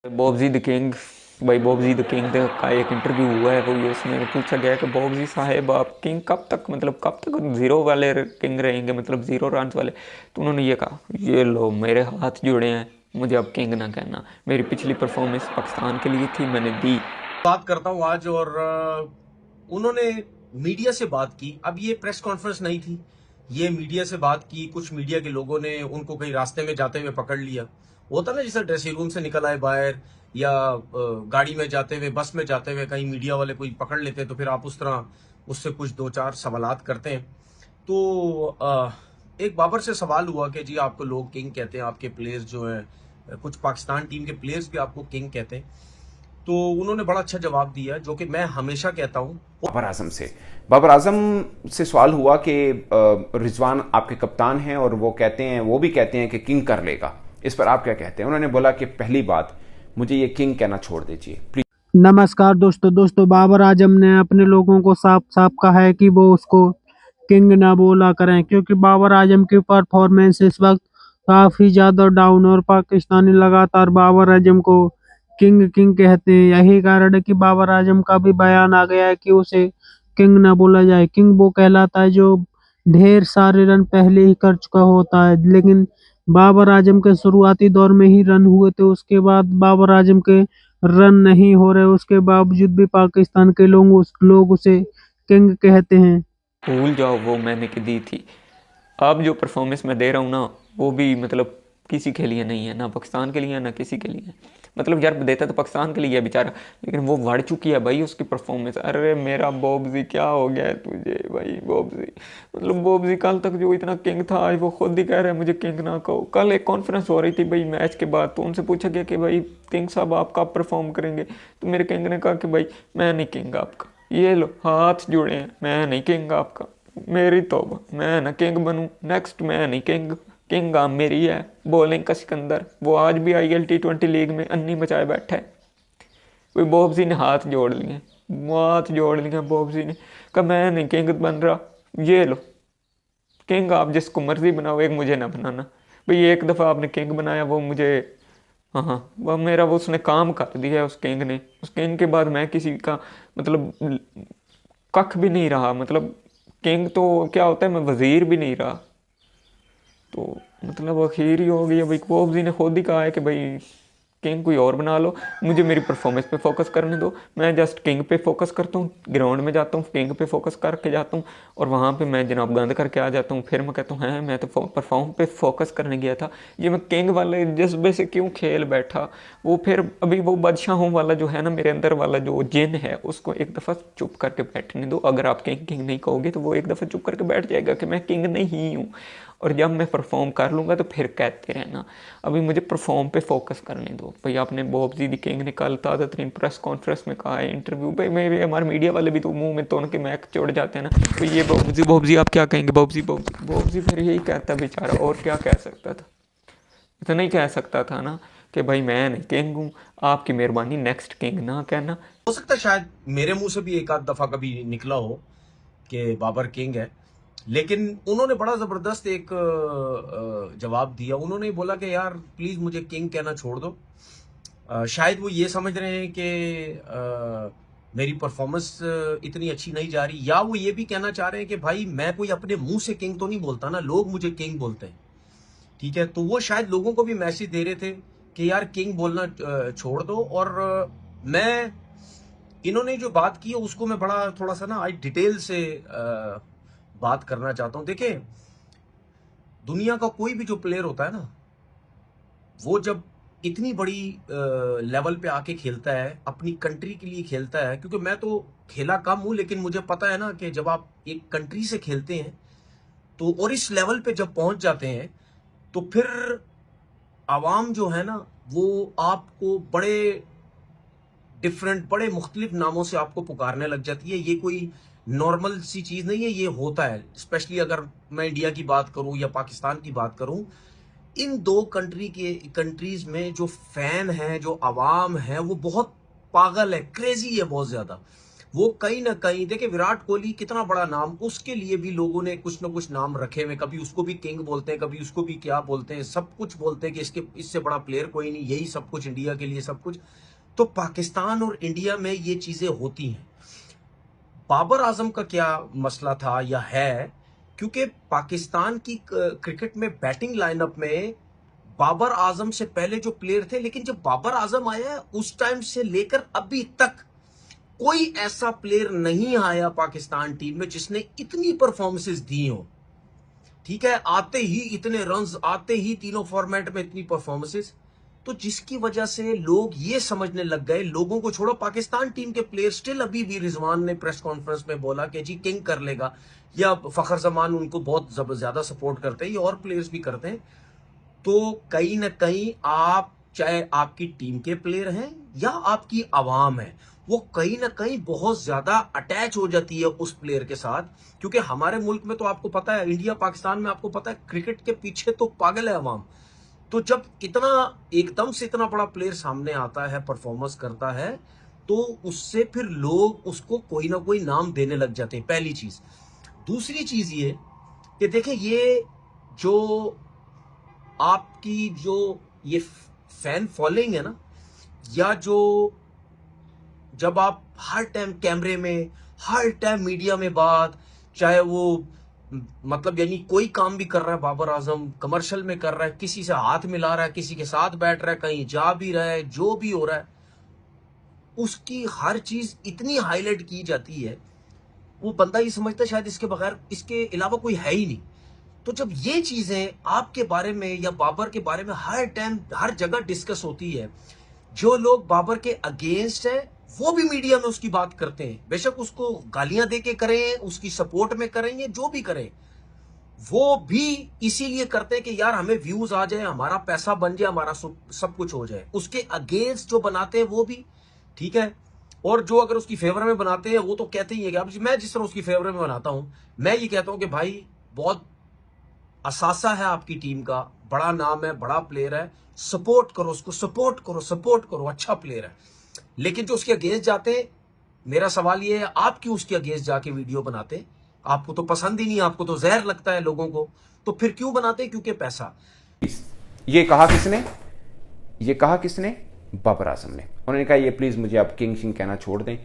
बॉबजी the king. भाई बॉबजी the king का एक इंटरव्यू हुआ है, वो उसमें पूछा गया है कि बॉबजी साहेब आप किंग कब तक जीरो वाले किंग रहेंगे, मतलब जीरो रन वाले। तो उन्होंने ये कहा, ये लो मेरे हाथ जुड़े हैं, मुझे अब किंग ना कहना, मेरी पिछली परफॉर्मेंस पाकिस्तान के लिए थी, मैंने दी। बात करता हूं आज। और उन्होंने मीडिया से बात की। अब ये प्रेस कॉन्फ्रेंस नहीं थी, ये मीडिया से बात की। कुछ मीडिया के लोगों ने उनको कहीं रास्ते में जाते हुए पकड़ लिया। होता ना, जैसे ड्रेसिंग रूम से निकल आए बाहर, या गाड़ी में जाते हुए, बस में जाते हुए कहीं मीडिया वाले कोई पकड़ लेते हैं, तो फिर आप उस तरह उससे कुछ दो चार सवालात करते हैं। तो एक बाबर से सवाल हुआ कि जी आपको लोग किंग कहते हैं, आपके प्लेयर्स जो हैं, कुछ पाकिस्तान टीम के प्लेयर्स भी आपको किंग कहते हैं। तो उन्होंने बड़ा अच्छा जवाब दिया, जो कि मैं हमेशा कहता हूं। बाबर आजम से सवाल हुआ कि रिजवान आपके कप्तान हैं और वो भी कहते हैं कि किंग कर लेगा, इस पर आप क्या कहते हैं? उन्होंने बोला कि पहली बात, मुझे ये किंग कहना छोड़ दीजिए प्लीज। नमस्कार दोस्तों बाबर आजम ने अपने लोगों को साफ साफ कहा है कि वो उसको किंग ना बोला करें, क्योंकि बाबर आजम की परफॉर्मेंस इस वक्त काफ़ी ज़्यादा डाउन और पाकिस्तानी लगातार बाबर आजम को किंग किंग कहते हैं। यही कारण है कि बाबर आजम का भी बयान आ गया है कि उसे किंग ना बोला जाए। किंग वो कहलाता है जो ढेर सारे रन पहले ही कर चुका होता है, लेकिन बाबर आजम के शुरुआती दौर में ही रन हुए थे, उसके बाद बाबर आजम के रन नहीं हो रहे, उसके बावजूद भी पाकिस्तान के लोग उसे किंग कहते हैं। भूल जाओ वो मैंने की दी थी। अब जो परफॉर्मेंस मैं दे रहा हूँ ना, वो भी मतलब किसी के लिए नहीं है, ना पाकिस्तान के लिए है ना किसी के लिए। मतलब यार देता तो पाकिस्तान के लिए है बेचारा, लेकिन वो बढ़ चुकी है भाई उसकी परफॉर्मेंस। अरे मेरा बॉबजी क्या हो गया है तुझे भाई बॉबजी। मतलब बॉबजी कल तक जो इतना किंग था, आज वो खुद ही कह रहा है मुझे किंग ना कहो। कल एक कॉन्फ्रेंस हो रही थी भाई मैच के बाद, तो उनसे पूछा गया कि भाई किंग साहब आप कब परफॉर्म करेंगे, तो मेरे किंग ने कहा कि भाई मैं नहीं किंग आपका, ये लो हाथ जुड़े हैं, मैं नहीं किंग आपका, मेरी तौबा मैं ना किंग बनूं नेक्स्ट, मैं नहीं किंग। किंग आप मेरी है, बॉलिंग का सिकंदर। वो आज भी IL T20 लीग में अन्नी बचाए बैठा है। कोई बॉब्जी ने हाथ जोड़ लिए, हाथ जोड़ लिए बॉब्जी ने, कहा मैं नहीं किंग बन रहा, ये लो किंग आप जिसको मर्जी बनाओ, एक मुझे ना बनाना। भाई एक दफ़ा आपने किंग बनाया, वो मुझे, हाँ हाँ, वह मेरा वो उसने काम कर दिया है उस किंग ने। उस किंग के बाद मैं किसी का मतलब कख भी नहीं रहा। मतलब किंग तो क्या होता है, मैं वज़ीर भी नहीं रहा। तो मतलब आखिर ही हो गई है भाई। कोब जी ने खुद ही कहा है कि भाई किंग कोई और बना लो, मुझे मेरी परफॉर्मेंस पे फोकस करने दो। मैं जस्ट किंग पे फोकस करता हूँ, ग्राउंड में जाता हूँ, किंग पे फोकस करके जाता हूँ, और वहाँ पे मैं जनाब गंद करके आ जाता हूँ। फिर मैं कहता हूँ हैं मैं तो परफॉर्म पे फोकस करने गया था। ये मैं किंग वाले जज्बे से क्यों खेल बैठा। वो फिर अभी वो बादशाहों वाला जो है ना, मेरे अंदर वाला जो जिन है, उसको एक दफ़ा चुप करके बैठने दो। अगर आप किंग किंग नहीं कहोगे तो वो एक दफ़ा चुप करके बैठ जाएगा कि मैं किंग नहीं हूँ, और जब मैं परफॉर्म कर लूँगा तो फिर कहते रहना। अभी मुझे परफॉर्म पे फोकस करने दो भाई। आपने बॉबजी दी किंग ने कल ताज़ा तरीन प्रेस कॉन्फ्रेंस में कहा है, इंटरव्यू पे, मेरे हमारे मीडिया वाले भी तो मुंह में तोड़ के मैक चढ़ जाते हैं ना, तो ये बॉबजी बॉबजी आप क्या कहेंगे, बॉबजी बॉबजी बॉबजी फिर यही कहता बेचारा, और क्या कह सकता था। इतना ही कह सकता था ना कि भाई मैं नहीं किंग हूँ, आपकी मेहरबानी नेक्स्ट किंग ना कहना। हो सकता है शायद मेरे मुंह से भी एक आध दफा कभी निकला हो कि बाबर किंग है, लेकिन उन्होंने बड़ा जबरदस्त एक जवाब दिया। उन्होंने बोला कि यार प्लीज मुझे किंग कहना छोड़ दो। शायद वो ये समझ रहे हैं कि मेरी परफॉर्मेंस इतनी अच्छी नहीं जा रही, या वो ये भी कहना चाह रहे हैं कि भाई मैं कोई अपने मुंह से किंग तो नहीं बोलता ना, लोग मुझे किंग बोलते हैं। ठीक है, तो वो शायद लोगों को भी मैसेज दे रहे थे कि यार किंग बोलना छोड़ दो। और मैं, इन्होंने जो बात की है उसको मैं बड़ा थोड़ा सा ना आज डिटेल से बात करना चाहता हूं। देखिए, दुनिया का कोई भी जो प्लेयर होता है ना, वो जब इतनी बड़ी लेवल पे आके खेलता है, अपनी कंट्री के लिए खेलता है, क्योंकि मैं तो खेला कम हूं, लेकिन मुझे पता है ना कि जब आप एक कंट्री से खेलते हैं तो, और इस लेवल पे जब पहुंच जाते हैं, तो फिर आवाम जो है ना, वो आपको बड़े डिफरेंट, बड़े मुख्तलिफ नामों से आपको पुकारने लग जाती है। ये कोई नॉर्मल सी चीज नहीं है, ये होता है। स्पेशली अगर मैं इंडिया की बात करूं या पाकिस्तान की बात करूं, इन दो कंट्रीज में जो फैन है, जो आवाम है, वो बहुत पागल है, क्रेजी है बहुत ज्यादा। वो कहीं ना कहीं देखिए, विराट कोहली कितना बड़ा नाम, उसके लिए भी लोगों ने कुछ ना कुछ नाम रखे हुए, कभी उसको भी किंग बोलते हैं, कभी उसको भी क्या बोलते हैं, सब कुछ बोलते हैं कि इसके इससे बड़ा प्लेयर कोई नहीं, यही सब कुछ इंडिया के लिए सब कुछ। तो पाकिस्तान और इंडिया में ये चीजें होती हैं। बाबर आजम का क्या मसला था या है, क्योंकि पाकिस्तान की क्रिकेट में बैटिंग लाइनअप में बाबर आजम से पहले जो प्लेयर थे, लेकिन जब बाबर आजम आया उस टाइम से लेकर अभी तक कोई ऐसा प्लेयर नहीं आया पाकिस्तान टीम में जिसने इतनी परफॉर्मेंसेस दी हो। ठीक है, आते ही इतने रन्स, आते ही तीनों फॉर्मेट में इतनी परफॉर्मेंसेस, तो जिसकी वजह से लोग ये समझने लग गए, लोगों को छोड़ो, पाकिस्तान टीम के प्लेयर स्टिल अभी भी, रिजवान ने प्रेस कॉन्फ्रेंस में बोला कि जी किंग कर लेगा, या फखर जमान उनको बहुत ज्यादा सपोर्ट करते हैं, ये और प्लेयर्स भी करते हैं। तो कहीं ना कहीं आप, चाहे आपकी टीम के प्लेयर हैं या आपकी आवाम है, वो कहीं ना कहीं बहुत ज्यादा अटैच हो जाती है उस प्लेयर के साथ। क्योंकि हमारे मुल्क में तो आपको पता है, इंडिया पाकिस्तान में आपको पता है, क्रिकेट के पीछे तो पागल है आवाम। तो जब इतना एकदम से इतना बड़ा प्लेयर सामने आता है, परफॉर्मेंस करता है, तो उससे फिर लोग उसको कोई ना कोई नाम देने लग जाते हैं, पहली चीज। दूसरी चीज ये कि देखिए, ये जो आपकी जो ये फैन फॉलोइंग है ना, या जो जब आप हर टाइम कैमरे में, हर टाइम मीडिया में बात, चाहे वो मतलब यानी कोई काम भी कर रहा है बाबर आजम, कमर्शियल में कर रहा है, किसी से हाथ मिला रहा है, किसी के साथ बैठ रहा है, कहीं जा भी रहा है, जो भी हो रहा है, उसकी हर चीज इतनी हाईलाइट की जाती है, वो बंदा ये समझता है शायद इसके बगैर, इसके अलावा कोई है ही नहीं। तो जब ये चीजें आपके बारे में या बाबर के बारे में हर टाइम हर जगह डिस्कस होती है, जो लोग बाबर के अगेंस्ट है वो भी मीडिया में उसकी बात करते हैं, बेशक उसको गालियां देके करें, उसकी सपोर्ट में करें, या जो भी करें, वो भी इसीलिए करते हैं कि यार हमें व्यूज आ जाए, हमारा पैसा बन जाए, हमारा सब कुछ हो जाए। उसके अगेंस्ट जो बनाते हैं वो भी ठीक है, और जो अगर उसकी फेवर में बनाते हैं वो तो कहते ही है कि अब मैं जिस तरह उसकी फेवर में बनाता हूं, मैं ये कहता हूं कि भाई बहुत असासा है आपकी टीम का, बड़ा नाम है, बड़ा प्लेयर है, सपोर्ट करो उसको, सपोर्ट करो, सपोर्ट करो, अच्छा प्लेयर है। लेकिन जो उसके अगेंस्ट जाते हैं, मेरा सवाल ये है, आप क्यों उसके अगेंस्ट जाके वीडियो बनाते? आपको तो पसंद ही नहीं, आपको तो जहर लगता है लोगों को, तो फिर क्यों बनाते? क्योंकि पैसा। ये कहा किसने? ये कहा किसने? बाबर आजम ने। उन्होंने कहा ये प्लीज़ मुझे आप किंग शिंग कहना छोड़ दें,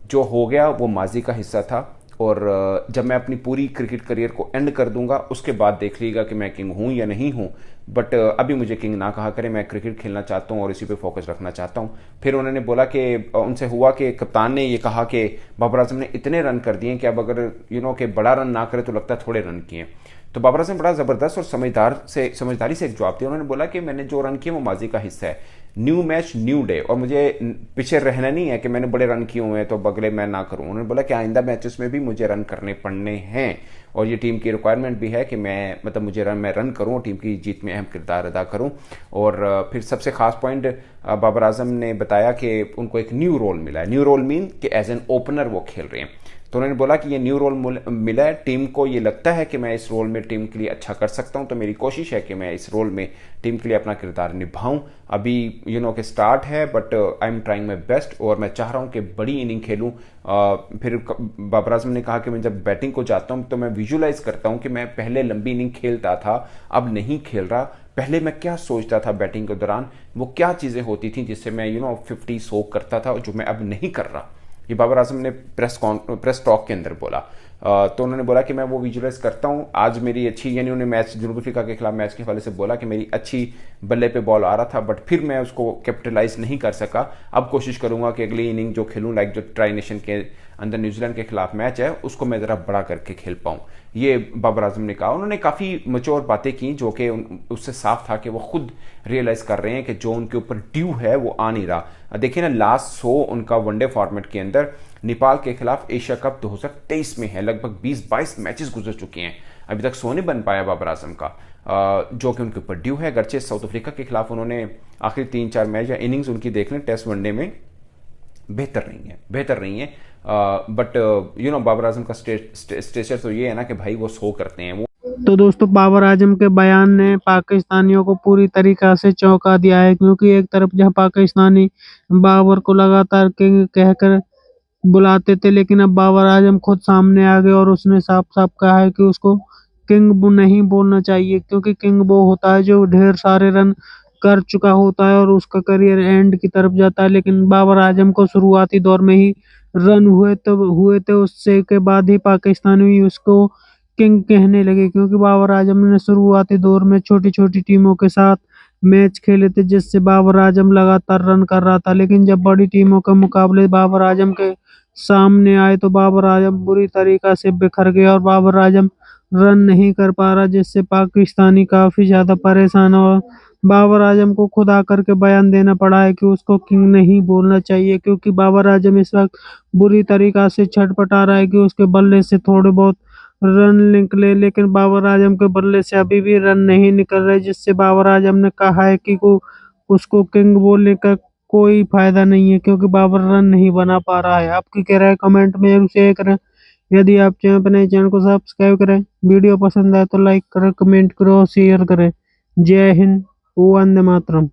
जो हो गया वो माजी का हिस्सा था, और जब मैं अपनी पूरी क्रिकेट करियर को एंड कर दूंगा उसके बाद देख लीजिएगा कि मैं किंग हूं या नहीं हूं, बट अभी मुझे किंग ना कहा करें, मैं क्रिकेट खेलना चाहता हूं और इसी पे फोकस रखना चाहता हूं। फिर उन्होंने बोला कि उनसे हुआ कि कप्तान ने ये कहा कि बाबर आजम ने इतने रन कर दिए कि अब अगर कि बड़ा रन ना करे तो लगता है थोड़े रन किए। तो बाबर आजम बड़ा ज़बरदस्त और समझदारी से एक जवाब दिया। उन्होंने बोला कि मैंने जो रन किए वो माजी का हिस्सा है, न्यू मैच न्यू डे, और मुझे पीछे रहना नहीं है कि मैंने बड़े रन किए हुए हैं तो अगले मैं ना करूं। उन्होंने बोला कि आइंदा मैचेस में भी मुझे रन करने पड़ने हैं, और ये टीम की रिक्वायरमेंट भी है कि मैं मैं रन करूं, टीम की जीत में अहम किरदार अदा करूं। और फिर सबसे खास पॉइंट बाबर आजम ने बताया कि उनको एक न्यू रोल मिला है। न्यू रोल मीन कि एज एन ओपनर वो खेल रहे हैं। तो उन्होंने बोला कि ये न्यू रोल मिला है, टीम को ये लगता है कि मैं इस रोल में टीम के लिए अच्छा कर सकता हूं, तो मेरी कोशिश है कि मैं इस रोल में टीम के लिए अपना किरदार निभाऊं। अभी के स्टार्ट है, but I am trying my best, और मैं चाह रहा हूं कि बड़ी इनिंग खेलूं। फिर बाबर आजम ने कहा कि मैं जब बैटिंग को जाता हूं तो मैं विजुलाइज करता हूं कि मैं पहले लंबी इनिंग खेलता था, अब नहीं खेल रहा। पहले मैं क्या सोचता था बैटिंग के दौरान, वो क्या चीज़ें होती थी जिससे मैं 50 सोक करता था, जो मैं अब नहीं कर रहा। ये बाबर आजम ने प्रेस टॉक के अंदर बोला। तो उन्होंने बोला कि मैं वो विजुलाइज करता हूं। आज मेरी अच्छी, यानी उन्होंने मैच जनूबी अफ्रीका के खिलाफ मैच के हवाले से बोला कि मेरी अच्छी बल्ले पे बॉल आ रहा था, बट फिर मैं उसको कैपिटलाइज नहीं कर सका। अब कोशिश करूंगा कि अगली इनिंग जो खेलूं, लाइक जो ट्राई नेशन के अंदर न्यूजीलैंड के खिलाफ मैच है, उसको मैं ज़रा बड़ा करके खेल पाऊं। ये बाबर आजम ने कहा। उन्होंने काफ़ी मैच्योर बातें की, जो कि उससे साफ था कि वो खुद रियलाइज़ कर रहे हैं कि जो उनके ऊपर ड्यू है वो आ नहीं रहा। देखिए ना, लास्ट 100 उनका वनडे फॉर्मेट के अंदर नेपाल के खिलाफ एशिया कप 2023 में है, लगभग 20-22 मैचेस गुजर चुके हैं, अभी तक सो नहीं बन पाया बाबर आजम का, जो कि उनके ऊपर ड्यू है। अगरचे साउथ अफ्रीका के खिलाफ उन्होंने आखिरी 3-4 मैच या इनिंग्स उनकी देख लें टेस्ट वनडे में, बेहतर नहीं है, बट बाबर आजम का स्टेचर तो ये है ना कि भाई वो 100 करते हैं वो। तो दोस्तों, बाबर आजम के बयान ने पाकिस्तानियों को पूरी तरीका से चौंका दिया है, क्योंकि एक तरफ जहां पाकिस्तानी बाबर को लगातार किंग कहकर बुलाते थे, लेकिन अब बाबर आजम खुद सामने आ गए और उसने साफ साफ कहा है कि उसको किंग वो नहीं बोलना चाहिए, क्योंकि किंग वो होता है जो ढेर सारे रन कर चुका होता है और उसका करियर एंड की तरफ जाता है। लेकिन बाबर आजम को शुरुआती दौर में ही रन हुए थे, उससे के बाद ही पाकिस्तानी उसको किंग कहने लगे, क्योंकि बाबर आजम ने शुरुआती दौर में छोटी छोटी टीमों के साथ मैच खेले थे, जिससे बाबर आजम लगातार रन कर रहा था। लेकिन जब बड़ी टीमों के मुकाबले बाबर आजम के सामने आए तो बाबर आजम बुरी तरीका से बिखर गया और बाबर आजम रन नहीं कर पा रहा, जिससे पाकिस्तानी काफी ज्यादा परेशान और बाबर आजम को खुद आकर के बयान देना पड़ा है कि उसको किंग नहीं बोलना चाहिए, क्योंकि बाबर आजम इस वक्त बुरी तरीका से छटपटा रहा है कि उसके बल्ले से थोड़े बहुत रन निकले, लेकिन बाबर आजम के बल्ले से अभी भी रन नहीं निकल रहे, जिससे बाबर आजम ने कहा है कि उसको किंग बोलने का कोई फायदा नहीं है, क्योंकि बाबर रन नहीं बना पा रहा है। आपकी क्या राय कमेंट में जरूर शेयर करें। यदि आप चैनल पर नए, चैनल को सब्सक्राइब करें। वीडियो पसंद आए तो लाइक करें, कमेंट करो और शेयर करें। जय हिंद, वंदे मातरम।